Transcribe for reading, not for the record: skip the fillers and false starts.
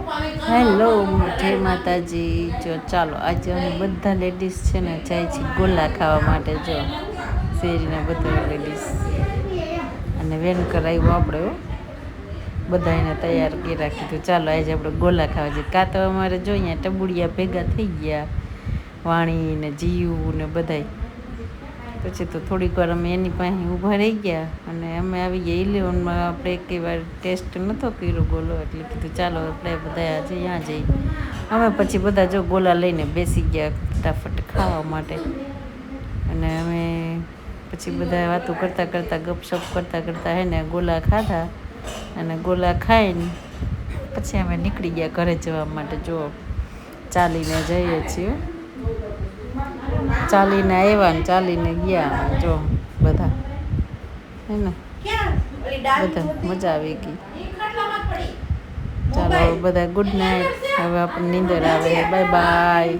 Hello, જય માતાજી. જો ચાલો આજે અમે બધા લેડીઝ છે ને જાય છે ગોલા ખાવા માટે. જો શેરીના બધા લેડીઝ અને વેન કરાવ્યો આપણે બધા એને તૈયાર કરી રાખીધું. ચાલો આજે આપણે ગોલા ખાવા જઈએ. કાં તો અમારે જો અહીંયા ટબુડિયા ભેગા થઈ ગયા, વાણી ને જીવ ને બધાય. પછી તો થોડીક વાર અમે એની પાસે ઊભા રહી ગયા અને અમે આવી ગયા 11માં. આપણે એક વાર ટેસ્ટ નહોતો કર્યો ગોલો, એટલે કીધું ચાલો આપણે બધા આજે ત્યાં જઈ. અમે પછી બધા જો ગોલા લઈને બેસી ગયા ફટાફટ ખાવા માટે. અને અમે પછી બધા વાતો કરતાં કરતાં ગપશપ કરતાં હે ને ગોલા ખાધા. અને ગોલા ખાઈને પછી અમે નીકળી ગયા ઘરે જવા માટે. જો ચાલીને જઈએ છીએ, ચાલીને આવ્યા ને ચાલીને ગયા. જો બધા હે ને બધા મજા આવી ગઈ. ચાલો બધા ગુડ નાઇટ. હવે આપણને નીંદર આવે. Bye bye.